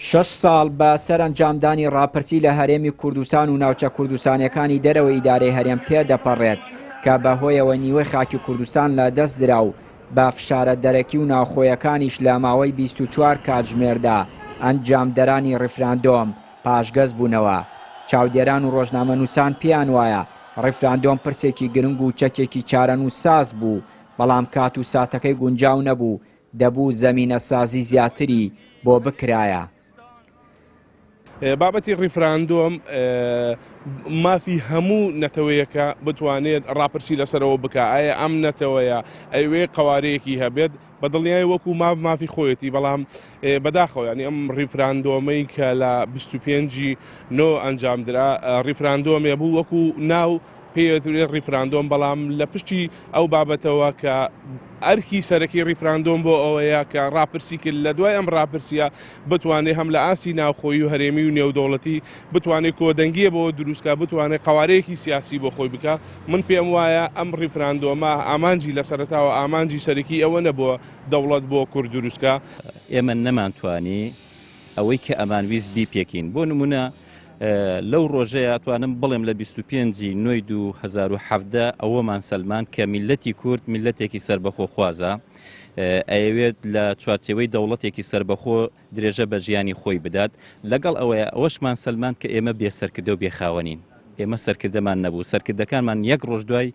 6 ساڵ بە سەرنجامدانی ڕاپرسی لە هەرێمی کوردستان و ناوچە کوردستانیەکانی دەرەوە ئیدارەی هەرێم تێدەپەڕێت کە بەهۆیەوە نیوەی خاکی کوردستان لە دەست درا و بە فشارە دەرەکی و ناوخۆیەکانیش لە ماوەی 24 کاتژمێردا ئەنجامدەرانی ڕیفراندۆم پاشگەز بوونەوە. چاودێران و ڕۆژنامەنووسان پێیان وایە ڕیفراندۆم پرسێکی گرنگ و چەکێکی چارەنووساز بوو، بەڵام کات و ساتەکەی گونجاو نەبوو، دەبوو زەمینە سازی زیاتری بۆ بکرایە. بابەتی ڕیفراندۆم مافی هەموو نەتەوەیەکە بتوانێت ڕاپرسی لەسەرەوە بکە. ئایا ئەم نەتەوەیە ئەوێ قوارەیەکی هەبێت بە دڵنیای وەکو مافی خۆیەتی، بەڵام بەداخەوە ینی ئەم ڕیفراندۆمەی کە لە 25 نۆ ئەنجامدرا ڕیفراندۆمێ بوو وەکو ناو پێوترێت ڕیفراندۆم، بەڵام لە پشتی ئەو بابەتەوە کە ئەرکی سەرەکی ڕیفراندۆم بۆ ئەوەیە کە ڕاپرسی کرد لە دوای ئەم ڕاپرسیە بتوانێت هەم لە ئاسی ناوخۆیی و هەرێمی و نێودەوڵەتی بتوانێت کۆدەنگیە بۆ دروستکە، بتوانێت قوارەیەکی سیاسی بۆ خۆی بکە. من پێم وایە ئەم ڕیفراندۆمە ئامانجی لە سەرەتاوە ئامانجی سەرەکی ئەوە نەبووە دەوڵەت بۆ کورد دروستکە. ئێمە نەمانتوانی ئەوەی کە ئەمانویست بیپێکین. بۆ نمونە لەو ڕۆژەیە توانم بڵێم لە 25 نۆی 2017 ئەوەمان سەلمان کە میلەتی کورد میلەتێکی سربەخۆ خوازە، ئەوێت لە چوارچێوەی دەوڵەتێکی سربەخۆ درێژە بە ژیانی خۆی بدات. لەگەڵ ئەوەیە ئەوەشمان سەلمان کە ئێمە بێسەرکردە و بێخاوەنین. ئێمە سەرکردەمان نەبوو، سەرکردەکانمان یەک ڕۆژ دوای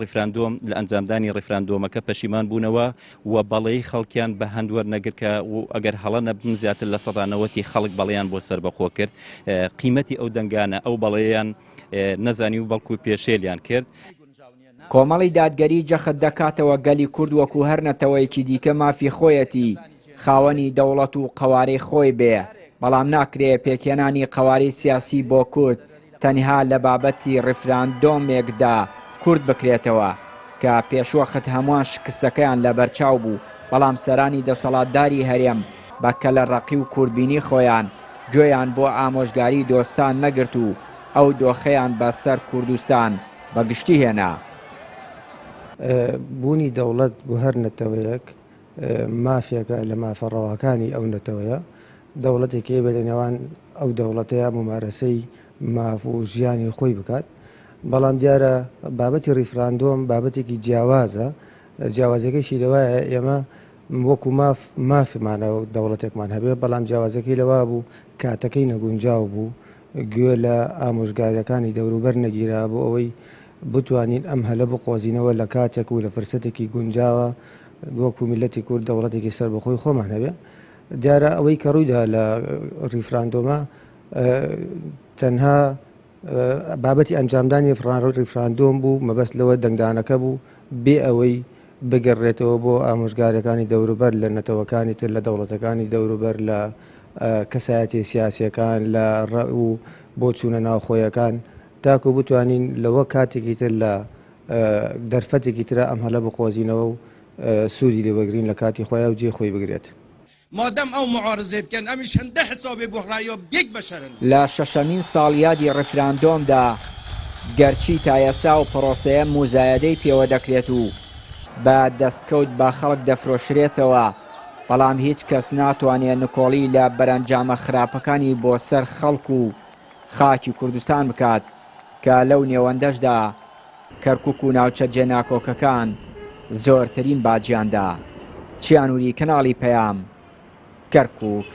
ڕیفراندۆم لە ئەنجامدانی ڕیفراندۆمەکە پەشیمان بوونەوە و بەڵێی خەڵکیان بە هەندوەر نەگرکە و ئەگەر هەڵە نەبم زیاتر لە 190 خەڵک بەڵیان بۆ سربەخۆ کرد. قیمەتی ئەو دەنگانە ئەو بەڵێیان نەزانی و بەڵکو پێشێلیان کرد. کۆمەڵی دادگەری جەخت دەکاتەوە گەلی کورد وەکو هەر نەتەوەیەکی دیکە مافی خۆیەتی خاوەنی دەوڵەت و قەوارەی خۆی بێ، بەڵام ناکرێ پێکێنانی قەوارەی سیاسی بۆ کورد تەنها لە بابەتی ڕیفراندۆمێکدا کورد بکرێتەوە کە پێشوەخت هەمووان شکستەکەیان لە بەرچاو بوو، بەڵام سەرانی دەسەڵاتداری هەرێم بەکە لە ڕەقی و کوردبینی خۆیان گوێیان بۆ ئامۆژگاری دۆستان نەگرت و ئەو دۆخەیان بەسەر کوردستان بەگشتی هێنا. بوونی دەوڵەت بۆ هەر نەتەوەیەک مافیەکە لە مافەڕەواکانی ئەو نەتەوەیە دەوڵەتێکی بێتە نێوان ئەو دەوڵەتەیە ممارەسەی ماف و ژیانی خۆی بکات. بەڵام دیارە بابەتی ڕیفراندۆم بابەتێکی جیاوازە، جیاوازەکەیشی لەوایە ئێمە وەکو مافمانە و دەوڵەتێکمان هەبێ، بەڵام جیاوازەکەی لەوا بوو کاتەکەی نەگونجاو بوو، گوێ لە ئامۆژگاریەکانی دەوروبەر نەگیرا بۆ ئەوەی بتوانین ئەم هەلە بقۆزینەوە لە کاتێک و لە فرسەتێکی گونجاوە وەکو میلەتی کورد دەوڵەتێکی سربەخۆی خۆمان هەبێ. دیارە ئەوەی کە ڕوویدا لە ڕیفراندۆمە تەنها بابەتی ئەنجامدانی ڕیفراندۆم بوو، مەبەست لەوە دەنگدانەکە بوو بێ ئەوەی بگەڕێتەوە بۆ ئامۆژگاریەکانی دەوروبەر لە نەتەوەکانی تر لە دەوڵەتەکانی دەوروبەر لە کەسایەتی سیاسیەکان لە ڕە و بۆ چوونە ناوخۆیەکان، تاکو بتوانین لەوە کاتێکی تر لە دەرفەتێکی ترە ئەم هەلە بقۆزینەوە و سوودی لێوەگرین لە کاتی خۆیان و جێ خۆی بگرێت. مادام ئەو معارزێ بکەن ئەمیش هەندە حسابێ بۆ ڕایۆ یەک بەشەرن. لە شەشەمین ساڵیادی ڕیفراندۆمدا گەرچی تا ئێستا و پرۆسەیە موزایەدەی پێوە دەکرێت و بە دەستکەوت بە خەڵک دەفرۆشرێتەوە، بەڵام هیچ کەس ناتوانێت نکۆڵی لە بەرەنجامە خراپەکانی بۆ سەر خەڵک و خاکی کوردستان بکات کە لەو نێوەندەشدا کەرکووک و ناوچە جێناکۆکەکان زۆرترین باجیاندا. چیانووری کەناڵی پەیام، کەرکووک.